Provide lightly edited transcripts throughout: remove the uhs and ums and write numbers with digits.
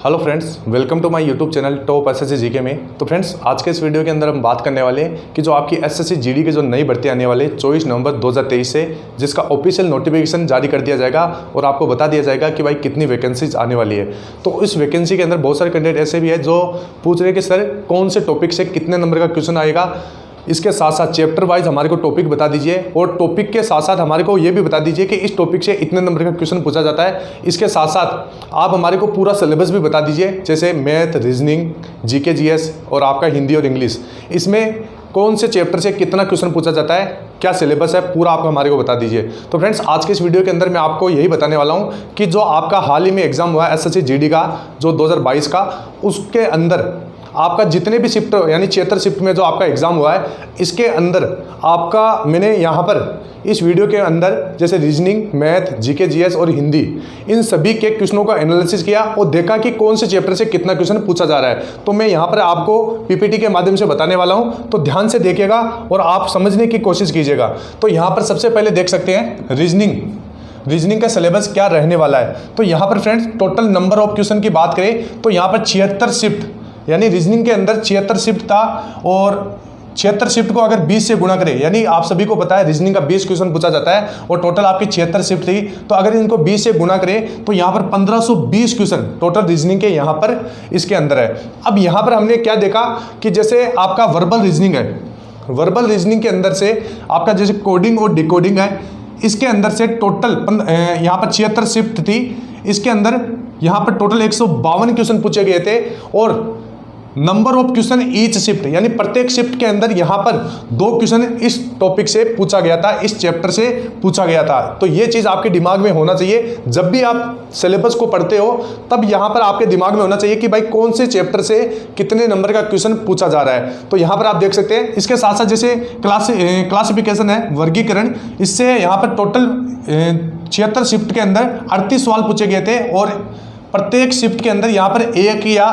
Hello friends, welcome to my YouTube channel top SSC GK में। तो friends, आज के इस वीडियो के अंदर हम बात करने वाले हैं कि जो आपकी एसएससी जीडी के जो नई भर्ती आने वाले 24 नवंबर 2023 से, जिसका ऑफिशियल नोटिफिकेशन जारी कर दिया जाएगा और आपको बता दिया जाएगा कि भाई कितनी वैकेंसीज आने वाली है। तो इस वैकेंसी के अंदर बहुत सारे कैंडिडेट ऐसे भी है जो पूछ रहे हैं कि सर कौन से टॉपिक से कितने नंबर का क्वेश्चन आएगा, इसके साथ साथ चैप्टर वाइज हमारे को टॉपिक बता दीजिए और टॉपिक के साथ साथ हमारे को ये भी बता दीजिए कि इस टॉपिक से इतने नंबर का क्वेश्चन पूछा जाता है। इसके साथ साथ आप हमारे को पूरा सिलेबस भी बता दीजिए, जैसे मैथ, रीजनिंग, जीके, जीएस और आपका हिंदी और इंग्लिश, इसमें कौन से चैप्टर से कितना क्वेश्चन पूछा जाता है, क्या सिलेबस है, पूरा आप हमारे को बता दीजिए। तो फ्रेंड्स, आज के इस वीडियो के अंदर मैं आपको यही बताने वाला हूँ कि जो आपका हाल ही में एग्जाम हुआ है एसएससी जीडी का जो 2022 का, उसके अंदर आपका जितने भी शिफ्ट यानी 76 शिफ्ट में जो आपका एग्जाम हुआ है, इसके अंदर आपका मैंने यहाँ पर इस वीडियो के अंदर जैसे रीजनिंग, मैथ, जीके, जीएस और हिंदी, इन सभी के क्वेश्चनों का एनालिसिस किया और देखा कि कौन से चैप्टर से कितना क्वेश्चन पूछा जा रहा है। तो मैं यहाँ पर आपको पीपीटी के माध्यम से बताने वाला हूँ, तो ध्यान से देखिएगा और आप समझने की कोशिश कीजिएगा। तो यहाँ पर सबसे पहले देख सकते हैं रीजनिंग का सिलेबस क्या रहने वाला है। तो यहाँ पर friends, total number of question की बात करें तो यहाँ पर 76 शिफ्ट, यानी रीजनिंग के अंदर 76 शिफ्ट था और 76 शिफ्ट को अगर 20 से गुणा करें, यानी आप सभी को पता है रीजनिंग का 20 क्वेश्चन पूछा जाता है और टोटल आपकी 76 शिफ्ट थी। तो अगर इनको 20 से गुणा करें तो यहाँ पर 1520 क्वेश्चन टोटल रीजनिंग के यहाँ पर इसके अंदर है। अब यहाँ पर हमने क्या देखा कि जैसे आपका वर्बल रीजनिंग है, वर्बल रीजनिंग के अंदर से आपका जैसे कोडिंग और डिकोडिंग है, इसके अंदर से टोटल यहाँ पर 76 शिफ्ट थी। इसके अंदर यहाँ पर टोटल 152 क्वेश्चन पूछे गए थे और number of question each shift, यानी प्रत्येक शिफ्ट के अंदर यहाँ पर 2 क्वेश्चन इस टॉपिक से पूछा गया था, इस चैप्टर से पूछा गया था। तो ये चीज़ आपके दिमाग में होना चाहिए, जब भी आप सिलेबस को पढ़ते हो तब यहाँ पर आपके दिमाग में होना चाहिए कि भाई कौन से चैप्टर से कितने नंबर का क्वेश्चन पूछा जा रहा है। तो यहाँ पर आप देख सकते हैं। इसके साथ साथ जैसे क्लासिफिकेशन है, वर्गीकरण, इससे यहाँ पर टोटल 76 शिफ्ट के अंदर 38 सवाल पूछे गए थे और प्रत्येक शिफ्ट के अंदर यहाँ पर एक या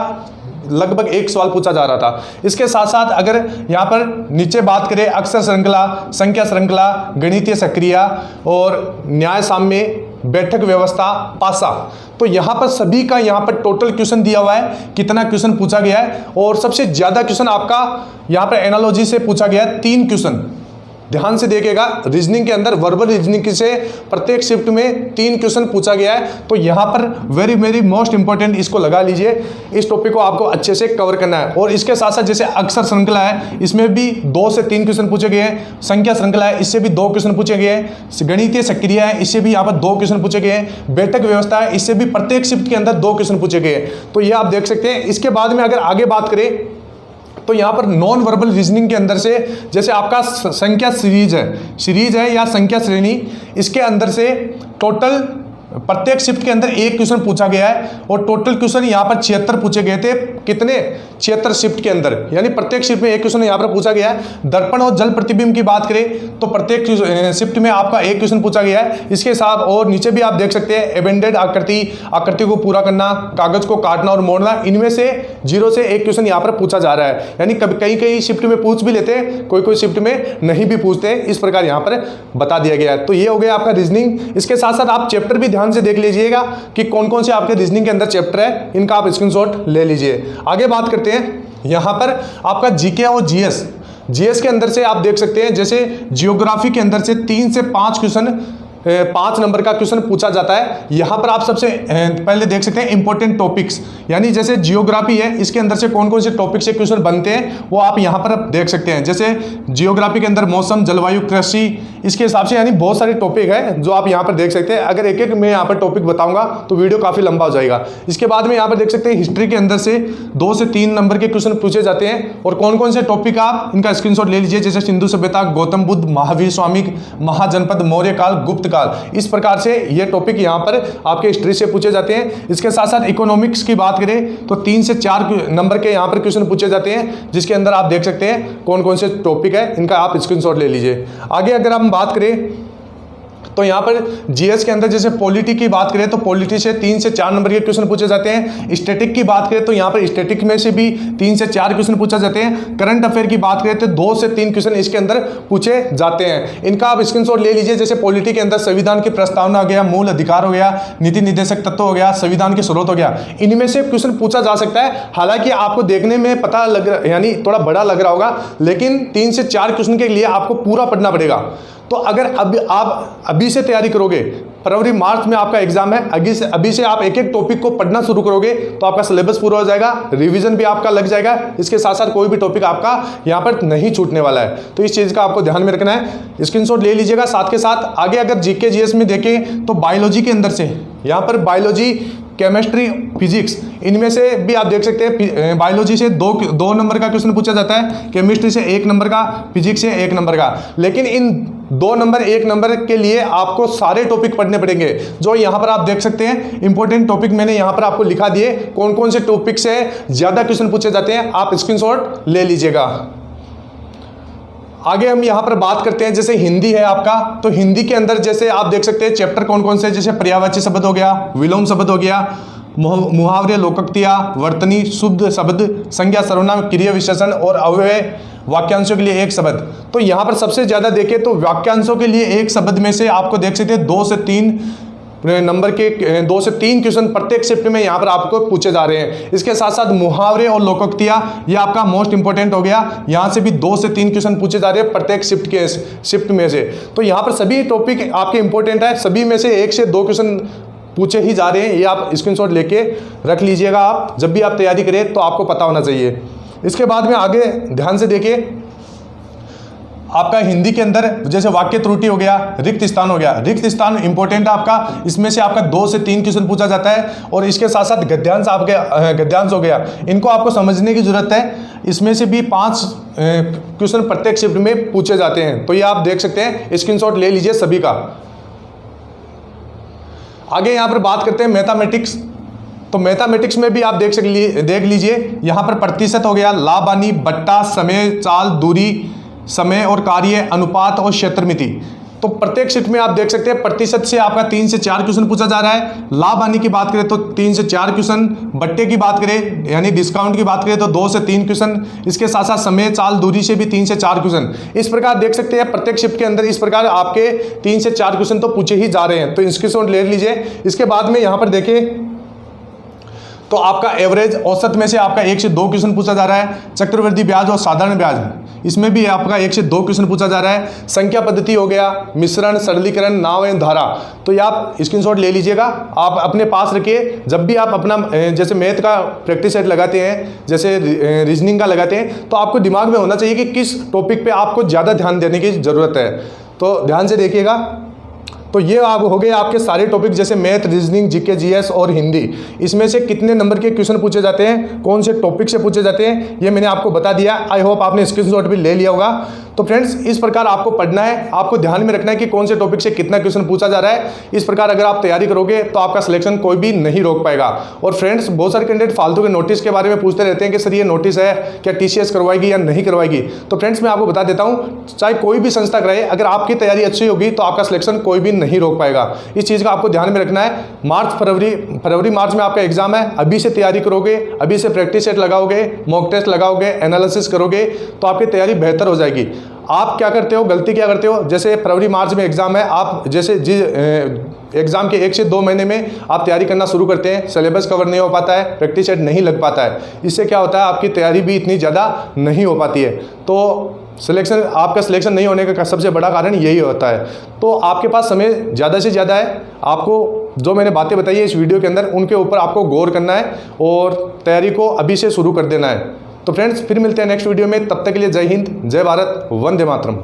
लगभग एक सवाल पूछा जा रहा था। इसके साथ साथ अगर यहाँ पर नीचे बात करें, अक्षर श्रृंखला, संख्या श्रृंखला, गणितीय सक्रिया और न्याय साम्य, बैठक व्यवस्था, पासा, तो यहाँ पर सभी का यहाँ पर टोटल क्वेश्चन दिया हुआ है, कितना क्वेश्चन पूछा गया है। और सबसे ज्यादा क्वेश्चन आपका यहाँ पर एनालॉजी से पूछा गया है, 3 क्वेश्चन। ध्यान से देखिएगा, रीजनिंग के अंदर वर्बल रीजनिंग से प्रत्येक शिफ्ट में 3 क्वेश्चन पूछा गया है। तो यहाँ पर वेरी मोस्ट इंपॉर्टेंट, इसको लगा लीजिए, इस टॉपिक को आपको अच्छे से कवर करना है। और इसके साथ साथ जैसे अक्षर श्रृंखला है, इसमें भी 2 से 3 क्वेश्चन पूछे गए हैं। संख्या श्रृंखला है, इससे भी 2 क्वेश्चन पूछे गए हैं। गणितीय सक्रिया है, इससे भी यहाँ पर 2 क्वेश्चन पूछे गए हैं। बैठक व्यवस्था है, इससे भी प्रत्येक शिफ्ट के अंदर 2 क्वेश्चन पूछे गए हैं। तो ये आप देख सकते हैं। इसके बाद में अगर आगे बात करें तो यहाँ पर नॉन वर्बल रीजनिंग के अंदर से जैसे आपका संख्या सीरीज है या संख्या श्रेणी, इसके अंदर से टोटल प्रत्येक शिफ्ट के अंदर 1 क्वेश्चन पूछा गया है और टोटल क्वेश्चन यहाँ पर 76 पूछे गए थे। कितने? 76 शिफ्ट के अंदर, यानी प्रत्येक शिफ्ट में 1 क्वेश्चन यहाँ पर पूछा गया है। दर्पण और जल प्रतिबिंब की बात करें तो प्रत्येक शिफ्ट में आपका 1 क्वेश्चन पूछा गया है। इसके साथ और नीचे भी आप देख सकते हैं, एबेंडेड आकृति को पूरा करना, कागज को काटना और मोड़ना, इनमें से 0 से 1 क्वेश्चन यहाँ पर पूछा जा रहा है। यानी कई शिफ्ट में पूछ भी लेते हैं, कोई शिफ्ट में नहीं भी पूछते हैं, इस प्रकार यहाँ पर बता दिया गया है। तो ये हो गया आपका रीजनिंग। इसके साथ साथ आप चैप्टर भी ध्यान से देख लीजिएगा कि कौन कौन से आपके रीजनिंग के अंदर चैप्टर है, इनका आप स्क्रीनशॉट ले लीजिए। आगे बात करते हैं, यहां पर आपका जीके और जीएस के अंदर से आप देख सकते हैं, जैसे जियोग्राफी के अंदर से 3 से 5 क्वेश्चन, 5 नंबर का क्वेश्चन पूछा जाता है। यहां पर आप सबसे पहले देख सकते हैं इंपॉर्टेंट टॉपिक्स, यानी जैसे जियोग्राफी है, इसके अंदर से कौन कौन से टॉपिक से क्वेश्चन बनते हैं वो आप यहां पर देख सकते हैं। जैसे जियोग्राफी के अंदर मौसम, जलवायु, कृषि, इसके हिसाब से यानी बहुत सारे टॉपिक है जो आप यहां पर देख सकते हैं। अगर एक मैं यहां पर टॉपिक बताऊंगा तो वीडियो काफी लंबा हो जाएगा। इसके बाद में यहां पर देख सकते हैं हिस्ट्री के अंदर से 2 से 3 नंबर के क्वेश्चन पूछे जाते हैं और कौन कौन से टॉपिक आप इनका स्क्रीनशॉट ले लीजिए, जैसे सिंधु सभ्यता, गौतम बुद्ध, महावीर स्वामी, महाजनपद, मौर्य काल, गुप्त काल, इस प्रकार से ये टॉपिक यहाँ पर आपके हिस्ट्री से पूछे जाते हैं। इसके साथ साथ इकोनॉमिक्स की बात करें तो 3 से 4 नंबर के यहाँ पर क्वेश्चन पूछे जाते हैं, जिसके अंदर आप देख सकते हैं कौन कौन से टॉपिक है, इनका आप स्क्रीनशॉट ले लीजिए। आगे अगर हम बात करें तो यहाँ पर जीएस के अंदर जैसे पॉलिटी की बात करें तो पॉलिटी से 3 से 4 नंबर के क्वेश्चन पूछे जाते हैं। स्टैटिक की बात करें तो यहाँ पर स्टैटिक में से भी 3 से 4 क्वेश्चन पूछे जाते हैं। करंट अफेयर की बात करें तो 2 से 3 क्वेश्चन इसके अंदर पूछे जाते हैं। इनका आप स्क्रीनशॉट ले लीजिए। जैसे पॉलिटी के अंदर संविधान की प्रस्तावना हो गया, मूल अधिकार हो गया, नीति निर्देशक तत्व हो गया, संविधान के स्रोत हो गया, इनमें से क्वेश्चन पूछा जा सकता है। हालांकि आपको देखने में पता लग रहा यानी थोड़ा बड़ा लग रहा होगा, लेकिन 3 से 4 क्वेश्चन के लिए आपको पूरा पढ़ना पड़ेगा। तो अगर आप अभी से तैयारी करोगे, फरवरी मार्च में आपका एग्जाम है, अभी से आप एक एक टॉपिक को पढ़ना शुरू करोगे तो आपका सिलेबस पूरा हो जाएगा, रिवीजन भी आपका लग जाएगा। इसके साथ साथ कोई भी टॉपिक आपका यहाँ पर नहीं छूटने वाला है। तो इस चीज़ का आपको ध्यान में रखना है, स्क्रीनशॉट ले लीजिएगा। साथ के साथ आगे अगर जीके जीएस में देखें तो बायोलॉजी के अंदर से यहाँ पर बायोलॉजी, केमिस्ट्री, फिजिक्स, इनमें से भी आप देख सकते हैं बायोलॉजी से दो नंबर का क्वेश्चन पूछा जाता है, केमिस्ट्री से 1 नंबर का, फिजिक्स से 1 नंबर का। लेकिन इन 2 नंबर 1 नंबर के लिए आपको सारे टॉपिक पढ़ने पड़ेंगे। जो यहाँ पर आप देख सकते हैं इंपॉर्टेंट टॉपिक मैंने यहाँ पर आपको लिखा दिए, कौन कौन से टॉपिक से ज़्यादा क्वेश्चन पूछे जाते हैं, आप स्क्रीनशॉट ले लीजिएगा। आगे हम यहाँ पर बात करते हैं, जैसे हिंदी है आपका, तो हिंदी के अंदर जैसे आप देख सकते हैं चैप्टर कौन कौन से, जैसे पर्यायवाची शब्द हो गया, विलोम शब्द हो गया, मुहावरे, लोकोक्तियाँ, वर्तनी, शुद्ध शब्द, संज्ञा, सर्वनाम, क्रिया विशेषण और अव्यय वाक्यांशों के लिए 1 शब्द। तो यहाँ पर सबसे ज़्यादा देखें तो वाक्यांशों के लिए 1 शब्द में से आपको देख सकते हैं 2 से 3 नंबर के 2 से 3 क्वेश्चन प्रत्येक शिफ्ट में यहाँ पर आपको पूछे जा रहे हैं। इसके साथ साथ मुहावरे और लोकोक्तियाँ, ये आपका मोस्ट इंपॉर्टेंट हो गया। यहाँ से भी 2 से 3 क्वेश्चन पूछे जा रहे हैं प्रत्येक शिफ्ट में से। तो यहाँ पर सभी टॉपिक आपके इंपॉर्टेंट है, सभी में से 1 से 2 क्वेश्चन पूछे ही जा रहे हैं। ये आप स्क्रीनशॉट लेके रख लीजिएगा। आप जब भी आप तैयारी करें तो आपको पता होना चाहिए। इसके बाद में आगे ध्यान से देखिए, आपका हिंदी के अंदर जैसे वाक्य त्रुटि हो गया, रिक्त स्थान हो गया। रिक्त स्थान इंपॉर्टेंट है आपका, इसमें से आपका 2 से 3 क्वेश्चन पूछा जाता है। और इसके साथ साथ गद्यांश गद्यांश हो गया, इनको आपको समझने की जरूरत है। इसमें से भी 5 क्वेश्चन प्रत्येक शिफ्ट में पूछे जाते हैं। तो ये आप देख सकते हैं, स्क्रीनशॉट ले लीजिए सभी का। आगे यहाँ पर बात करते हैं मैथमेटिक्स। तो मैथमेटिक्स में भी आप देख लीजिए, यहाँ पर प्रतिशत हो गया, लाभ हानि, बट्टा, समय, चाल, दूरी, समय और कार्य, अनुपात और क्षेत्रमिति। तो प्रत्येक शिफ्ट में आप देख सकते हैं प्रतिशत से आपका 3 से 4 क्वेश्चन पूछा जा रहा है। लाभ हानि की बात करें तो 3 से 4 क्वेश्चन, बट्टे की बात करें यानी डिस्काउंट की बात करें तो 2 से 3 क्वेश्चन। इसके साथ साथ समय, चाल, दूरी से भी 3 से 4 क्वेश्चन। इस प्रकार देख सकते हैं प्रत्येक शिफ्ट के अंदर इस प्रकार आपके 3 से 4 क्वेश्चन तो पूछे ही जा रहे हैं। तो स्क्रीनशॉट ले लीजिए। इसके बाद में यहाँ पर देखिए तो आपका एवरेज, औसत में से आपका 1 से 2 क्वेश्चन पूछा जा रहा है। चक्रवृद्धि ब्याज और साधारण ब्याज, इसमें भी आपका 1 से 2 क्वेश्चन पूछा जा रहा है। संख्या पद्धति हो गया, मिश्रण, सरलीकरण, नाव एवं धारा। तो ये आप स्क्रीनशॉट ले लीजिएगा, आप अपने पास रखिए। जब भी आप अपना जैसे मैथ का प्रैक्टिस सेट लगाते हैं, जैसे रीजनिंग का लगाते हैं, तो आपको दिमाग में होना चाहिए कि किस टॉपिक पे आपको ज़्यादा ध्यान देने की ज़रूरत है। तो ध्यान से देखिएगा। तो ये आप हो गए आपके सारे टॉपिक, जैसे मैथ, रीजनिंग, जीके, जीएस और हिंदी। इसमें से कितने नंबर के क्वेश्चन पूछे जाते हैं, कौन से टॉपिक से पूछे जाते हैं, ये मैंने आपको बता दिया। आई होप आपने स्क्रीनशॉट भी ले लिया होगा। तो फ्रेंड्स, इस प्रकार आपको पढ़ना है, आपको ध्यान में रखना है कि कौन से टॉपिक से कितना क्वेश्चन पूछा जा रहा है। इस प्रकार अगर आप तैयारी करोगे तो आपका सिलेक्शन कोई भी नहीं रोक पाएगा। और फ्रेंड्स, बहुत सारे कैंडिडेट फालतू के नोटिस के बारे में पूछते रहते हैं कि सर ये नोटिस है, क्या टीसीएस करवाएगी या नहीं करवाएगी। तो फ्रेंड्स, मैं आपको बता देता हूँ, चाहे कोई भी संस्था कराए, अगर आपकी तैयारी अच्छी होगी तो आपका सिलेक्शन कोई भी नहीं रोक पाएगा। इस चीज़ का आपको ध्यान में रखना है। फरवरी मार्च में आपका एग्जाम है। अभी से तैयारी करोगे, अभी से प्रैक्टिस सेट लगाओगे, मॉक टेस्ट लगाओगे, एनालिसिस करोगे, तो आपकी तैयारी बेहतर हो जाएगी। आप क्या करते हो, गलती क्या करते हो, जैसे फरवरी मार्च में एग्जाम है, आप जैसे एग्जाम के 1 से 2 महीने में आप तैयारी करना शुरू करते हैं, सिलेबस कवर नहीं हो पाता है, प्रैक्टिस सेट नहीं लग पाता है। इससे क्या होता है, आपकी तैयारी भी इतनी ज़्यादा नहीं हो पाती है। तो आपका सिलेक्शन नहीं होने का सबसे बड़ा कारण यही होता है। तो आपके पास समय ज़्यादा से ज़्यादा है, आपको जो मैंने बातें बताई है इस वीडियो के अंदर, उनके ऊपर आपको गौर करना है और तैयारी को अभी से शुरू कर देना है। तो फ्रेंड्स, फिर मिलते हैं नेक्स्ट वीडियो में। तब तक के लिए जय हिंद, जय भारत, वंदे मातरम।